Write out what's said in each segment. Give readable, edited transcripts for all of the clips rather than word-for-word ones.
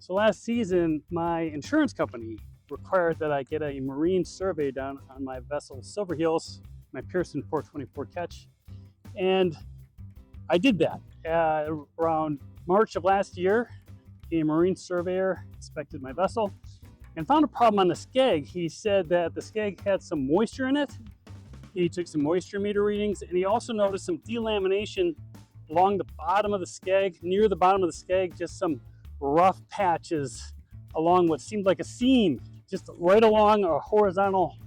So last season, my insurance company required that I get a marine survey done on my vessel Silverheels, my Pearson 424 ketch, and I did that. Around March of last year, a marine surveyor inspected my vessel and found a problem on the Skeg. He said that the Skeg had some moisture in it. He took some moisture meter readings, and he also noticed some delamination along the bottom of the Skeg, near the bottom of the Skeg, just some rough patches along what seemed like a seam, just right along a horizontal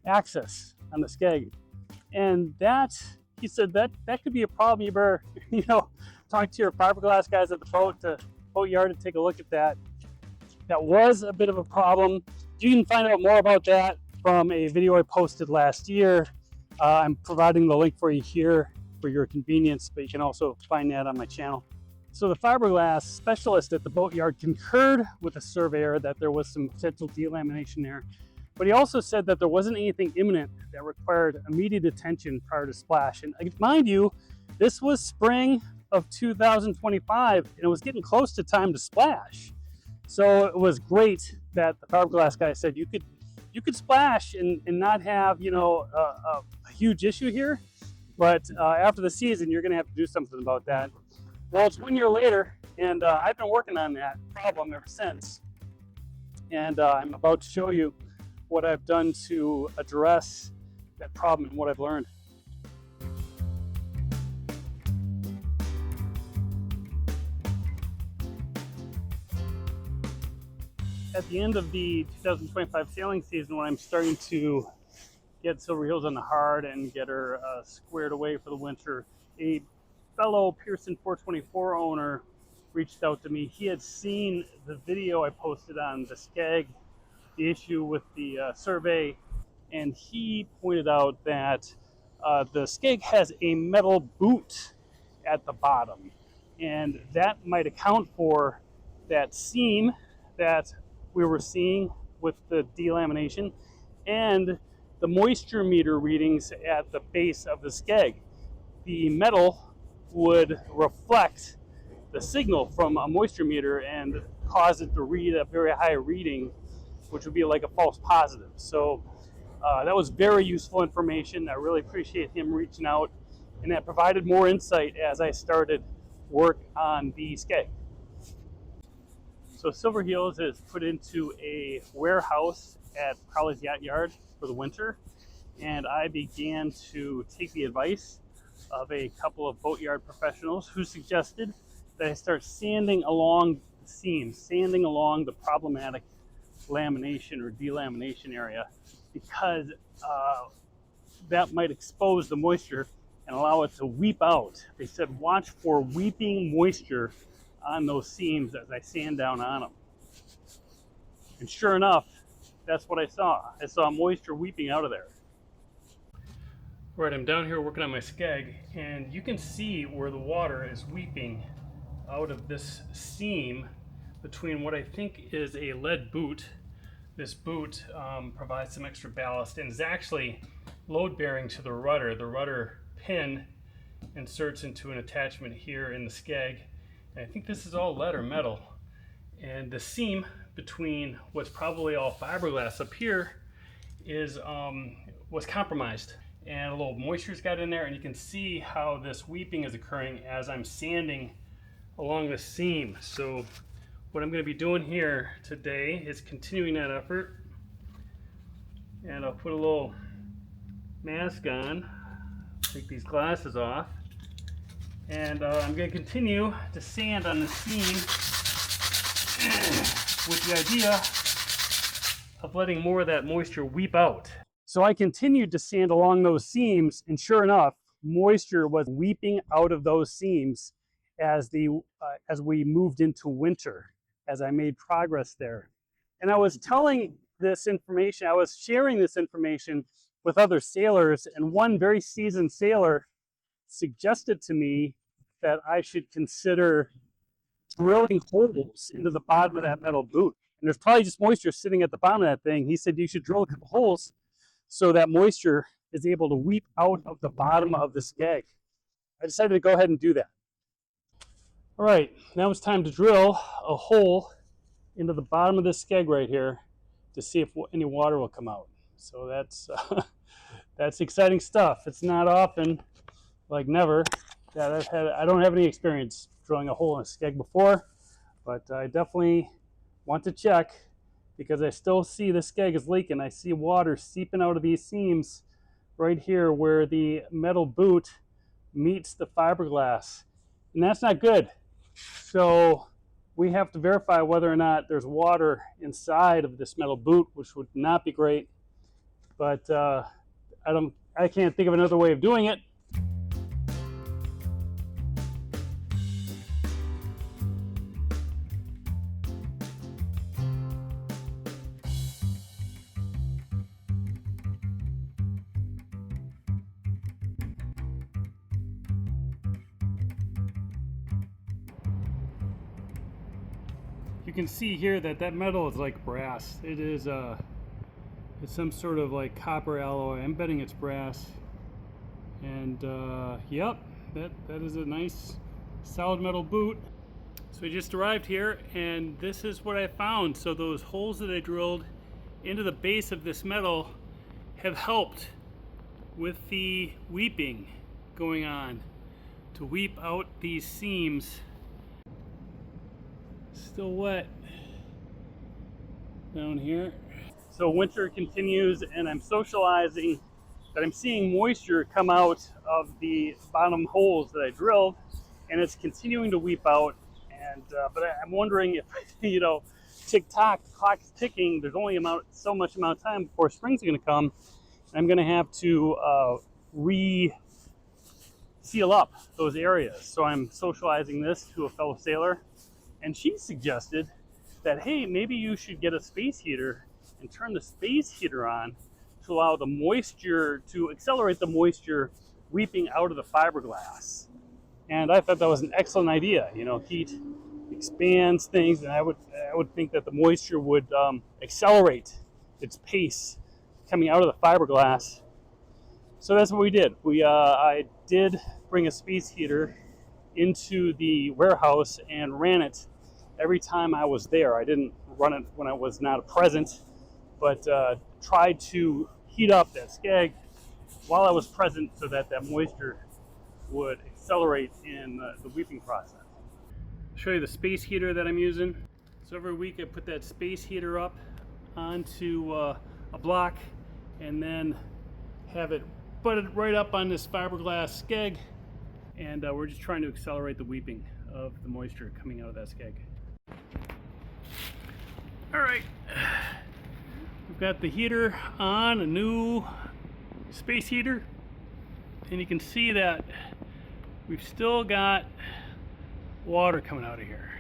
axis on the Skeg. And that, he said, that could be a problem. You better, talk to your fiberglass guys at the boat yard and take a look at that. That was a bit of a problem. You can find out more about that from a video I posted last year. I'm providing the link for you here for your convenience, but you can also find that on my channel. So the fiberglass specialist at the boatyard concurred with the surveyor that there was some potential delamination there, but he also said that there wasn't anything imminent that required immediate attention prior to splash. And mind you, this was spring of 2025, and it was getting close to time to splash. So it was great that the fiberglass guy said you could splash and not have a huge issue here, but after the season you're going to have to do something about that. Well, it's 1 year later, and I've been working on that problem ever since. And I'm about to show you what I've done to address that problem and what I've learned. At the end of the 2025 sailing season, when I'm starting to get Silverheels on the hard and get her squared away for the winter, a fellow Pearson 424 owner reached out to me. He had seen the video I posted on the Skeg, the issue with the survey, and he pointed out that the Skeg has a metal boot at the bottom, and that might account for that seam that we were seeing with the delamination and the moisture meter readings at the base of the Skeg. The metal would reflect the signal from a moisture meter and cause it to read a very high reading, which would be like a false positive. So that was very useful information. I really appreciate him reaching out, and that provided more insight as I started work on the Skeg. So Silverheels is put into a warehouse at Crowley's Yacht Yard for the winter, and I began to take the advice of a couple of boatyard professionals who suggested that I start sanding along the seams, sanding along the problematic lamination or delamination area, because that might expose the moisture and allow it to weep out. They said watch for weeping moisture on those seams as I sand down on them. And sure enough, that's what I saw. I saw moisture weeping out of there. Right, I'm down here working on my Skeg, and you can see where the water is weeping out of this seam between what I think is a lead boot. This boot provides some extra ballast and is actually load bearing to the rudder. The rudder pin inserts into an attachment here in the Skeg, and I think this is all lead or metal. And the seam between what's probably all fiberglass up here was compromised, and a little moisture's got in there, and you can see how this weeping is occurring as I'm sanding along the seam. So what I'm going to be doing here today is continuing that effort, and I'll put a little mask on, take these glasses off, and I'm going to continue to sand on the seam with the idea of letting more of that moisture weep out. So I continued to sand along those seams, and sure enough, moisture was weeping out of those seams as we moved into winter, as I made progress there. And I was telling this information, I was sharing this information with other sailors, and one very seasoned sailor suggested to me that I should consider drilling holes into the bottom of that metal boot. And there's probably just moisture sitting at the bottom of that thing. He said you should drill a couple holes so that moisture is able to weep out of the bottom of the Skeg. I decided to go ahead and do that. All right, now it's time to drill a hole into the bottom of this skeg right here to see if any water will come out. So that's that's exciting stuff. It's not often, like never, that I don't have any experience drilling a hole in a skeg before, but I definitely want to check because I still see the skeg is leaking. I see water seeping out of these seams right here where the metal boot meets the fiberglass, and that's not good. So we have to verify whether or not there's water inside of this metal boot, which would not be great, but I can't think of another way of doing it. You can see here that that metal is like brass. It is it's some sort of like copper alloy. I'm betting it's brass. And yep, that is a nice solid metal boot. So we just arrived here and this is what I found. So those holes that I drilled into the base of this metal have helped with the weeping going on to weep out these seams. Still wet down here. So winter continues and I'm socializing that I'm seeing moisture come out of the bottom holes that I drilled, and it's continuing to weep out. And but I'm wondering if, you know, tick-tock, the clock is ticking. There's only so much amount of time before spring's going to come. I'm going to have to re-seal up those areas. So I'm socializing this to a fellow sailor, and she suggested that, hey, maybe you should get a space heater and turn the space heater on to allow the moisture, to accelerate the moisture weeping out of the fiberglass. And I thought that was an excellent idea. You know, heat expands things, and I would think that the moisture would accelerate its pace coming out of the fiberglass. So that's what we did. I did bring a space heater into the warehouse and ran it every time I was there. I didn't run it when I was not present, but tried to heat up that skeg while I was present so that that moisture would accelerate in the weeping process. I'll show you the space heater that I'm using. So every week I put that space heater up onto a block and then have it butted right up on this fiberglass skeg, and we're just trying to accelerate the weeping of the moisture coming out of that skeg. All right, we've got the heater on, a new space heater, and you can see that we've still got water coming out of here.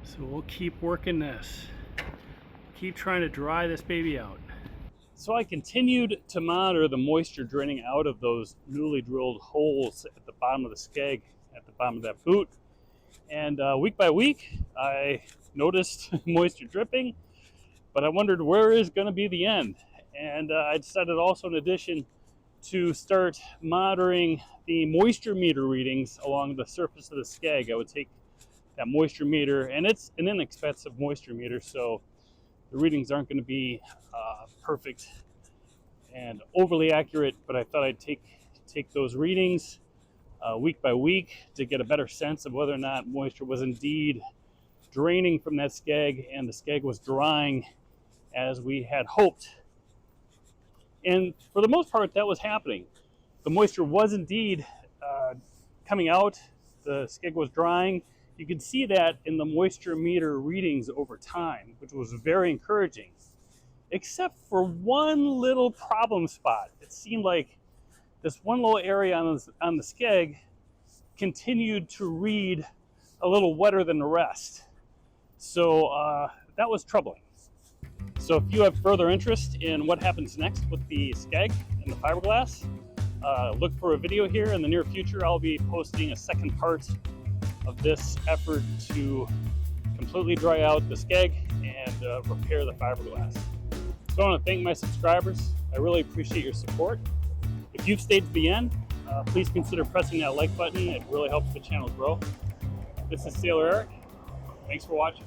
So we'll keep working this, keep trying to dry this baby out. So I continued to monitor the moisture draining out of those newly drilled holes at the bottom of the skeg, at the bottom of that boot. And week by week, I noticed moisture dripping, but I wondered where is going to be the end. And I decided also, in addition, to start monitoring the moisture meter readings along the surface of the skeg. I would take that moisture meter, and it's an inexpensive moisture meter, so the readings aren't going to be perfect and overly accurate, but I thought I'd take those readings week by week to get a better sense of whether or not moisture was indeed draining from that skeg and the skeg was drying as we had hoped. And for the most part, that was happening. The moisture was indeed coming out. The skeg was drying. You can see that in the moisture meter readings over time, which was very encouraging, except for one little problem spot. It seemed like this one little area on the skeg continued to read a little wetter than the rest. So that was troubling. So if you have further interest in what happens next with the skeg and the fiberglass, look for a video here. In the near future, I'll be posting a second part of this effort to completely dry out the skeg and repair the fiberglass. So I want to thank my subscribers. I really appreciate your support. If you've stayed to the end, please consider pressing that like button. It really helps the channel grow. This is Sailor Eric. Thanks for watching.